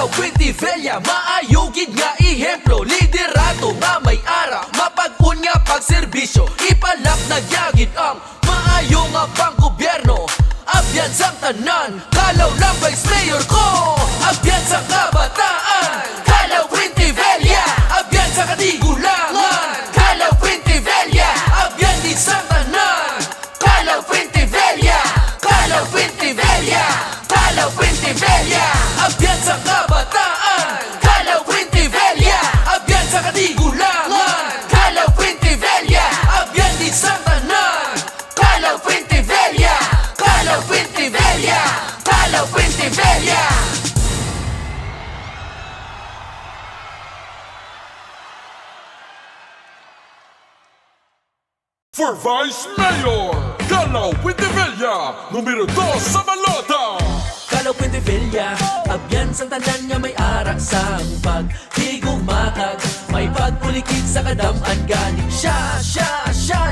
Kalaw Quintivilla, maayugid nga ihemplo. Liderato nga may ara, mapag-un nga pagserbisyo. Ipalak na gyagid ang maayo nga pang gobyerno. Abyan sang tanan, kalaw lang vice mayor ko. Abyan sa kabataan, Kalaw Quintivilla. Abyan sa katigulangan, Kalaw Quintivilla. Abyan din sa tanan, Kalaw Quintivilla. Kalaw Quintivilla, Kalaw Quintivilla. Abyan sa kabataan, Kalaw Quintivilla. Abyan sa katigulangan, Kalaw Quintivilla. Abyan din sa tanan, Kalaw Quintivilla. Kalaw Quintivilla, Kalaw Quintivilla. For Vice Mayor, Kalaw Quintivilla, numero 2 sa balota. Kalaw Quintivilla, abyan sang tanan nga may arak sang pagtigumakag. May pagpulikit sa kadaman galing siya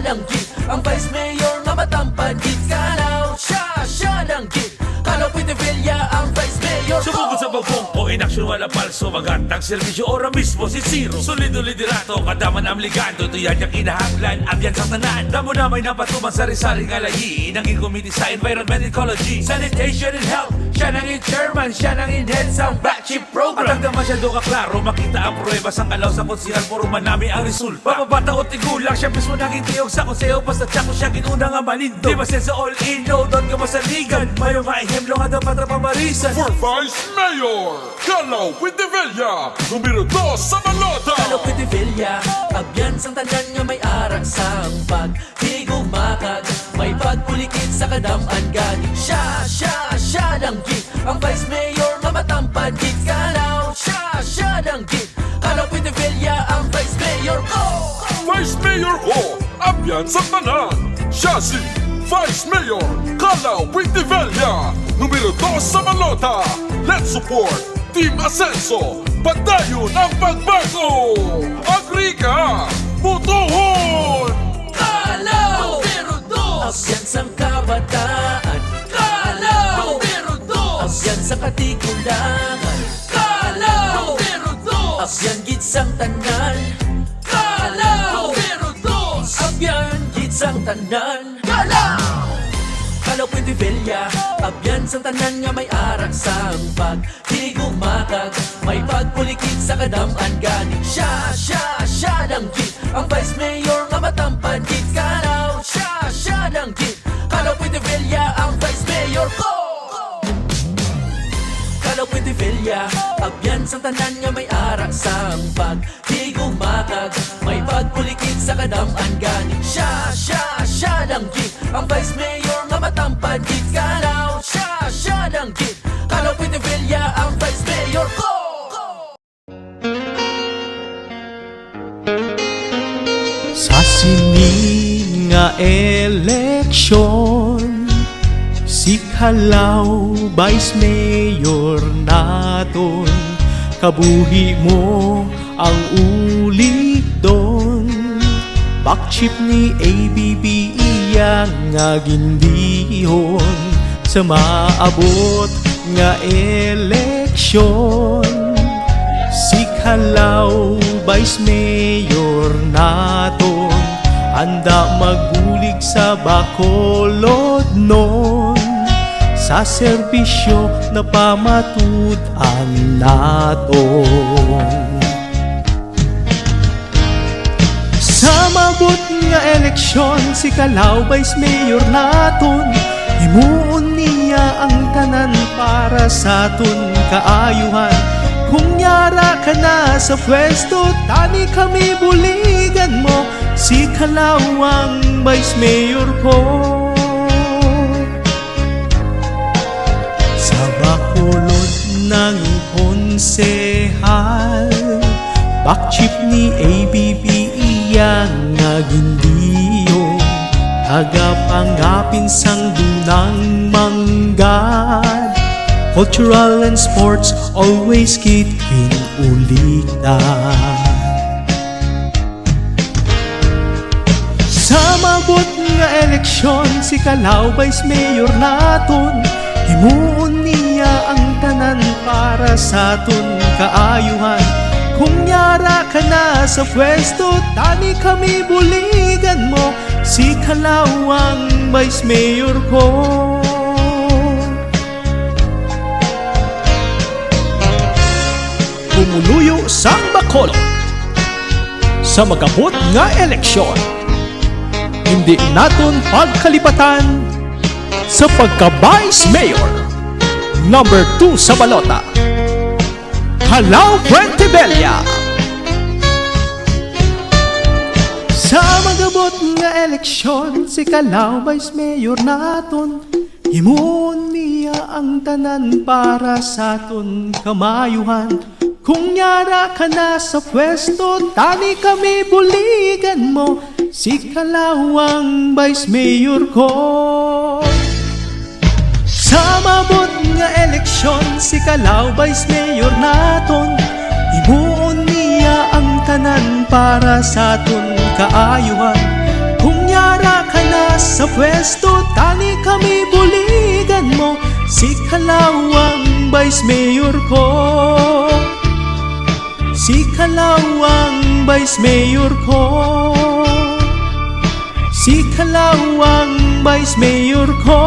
lang gid. Ang Vice Mayor nga matampad gid. Kalaw siya lang gid. Kalaw Quintivilla ang Vice Mayor. Sumugod sa pagpungko, inaksyon wala palso. Magandang serbisyo, ora mismo si Zero. Solido liderato, kadaman ang ligando. Ito yan yung kinahanglan, abyan sa tanan. Damo na may napatuman sa risaling alayi. Nanging committee sa environment ecology, sanitation and health. Siya nang in chairman, siya nang in head sa batchip program. At hanggang masyado kaklaro, makita ang pruweba sa kalaw sa konsihal. Puro manami ang resulta. Pababata o tigulang, siya mismo naging tiyog sa konseyo. Basta tsako siya ginuna nga malindo. Di ba sensa all in, no, doon ka masaligan. Mayong maihemlo nga dapat na pamarisan. For Vice Mayor, Kalaw Quintivilla, numero 2 sa balota. Kalaw Quintivilla, abyan sang tanan nga may arak sang pagtigumakag. May pagpulikit sa kadaman galing siya lang gid. Ang Vice Mayor nga matampad gid. Kalaw siya lang gid. Kalaw Quintivilla ang Vice Mayor ko. Vice Mayor ko, abyan sa tanan. Siya si Vice Mayor, Kalaw Quintivilla, numero 2 sa balota. Let's support Team Asenso. Pagdayon ang pagbago. Agri ka, butuhon. Kalaw numero 2, abyan sang kabataan. Kalaw numero 2, abyan sa katigulangan. Kalaw numero 2, abyan gid sang tanan. Kalaw numero 2, abyan gid sang tanan. Kalaw Quintivilla, abyan sang tanan nga may arak sang pagtigumakag. May pagpulikit sa kadaman galing siya lang gid. Ang Vice Mayor nga matampad gid. Kalaw siya lang gid. Kalaw Quintivilla ang Vice Mayor ko. Kalaw Quintivilla, abyan sang tanan nga may arak sang pagtigumakag. May pagpulikit sa kadaman galing siya lang gid. Ang Vice Mayor nga matampad gid. Kalaw siya lang gid. Kalaw Quintivilla ang Vice Mayor ko. Sa sini nga eleksyon, si Kalaw Vice Mayor naton. Kabuhi mo ang ulit doon. Bakchip ni ABB iyang nga gindihon. Sa maabot nga eleksyon, si Kalaw Vice Mayor naton. Anda magulig sa Bacolod nun. Sa serbisyo na pamatud-an naton. Sa mabot nga eleksyon, si Kalaw Vice Mayor naton. Himuon niya ang tanan para sa aton kaayuhan. Kung yara ka na sa pwesto, tani kami buligan mo. Si Kalaw ang Vice Mayor ko. Sa Bacolod ng konsehal, bakchip ni ABB iyang nga gindiyo. Tagapangapin sang dunang manggad. Cultural and sports always kitin ulitan. Sa mabot nga eleksyon, si Kalaw Vice Mayor naton. Himuon niya ang tanan para sa aton kaayuhan. Kung yara ka na sa pwesto, tani kami buligan mo, si kalawang Vice Mayor ko. Pumuluyo sang Bacolod sa magabot nga eleksyon, hindi naton pagkalipatan sa pagka-Vice Mayor number 2 sa balota, Calao Fuentebella. Sa magabot nga eleksyon, si Calao Vice Mayor naton, himuon niya ang tanan para sa aton kamayuhan. Kung yara ka na sa pwesto, tani kami buligan mo, si kalawang Vice Mayor ko. Sa mabot nga eleksyon, si Calao Vice Mayor naton, himuon niya ang tanan para sa aton kaayuhan. Kung yara ka na sa pwesto, tani kami buligan mo, si kalawang Vice Mayor ko. Si kalawang Vice Mayor ko, si kalawang Vice Mayor ko.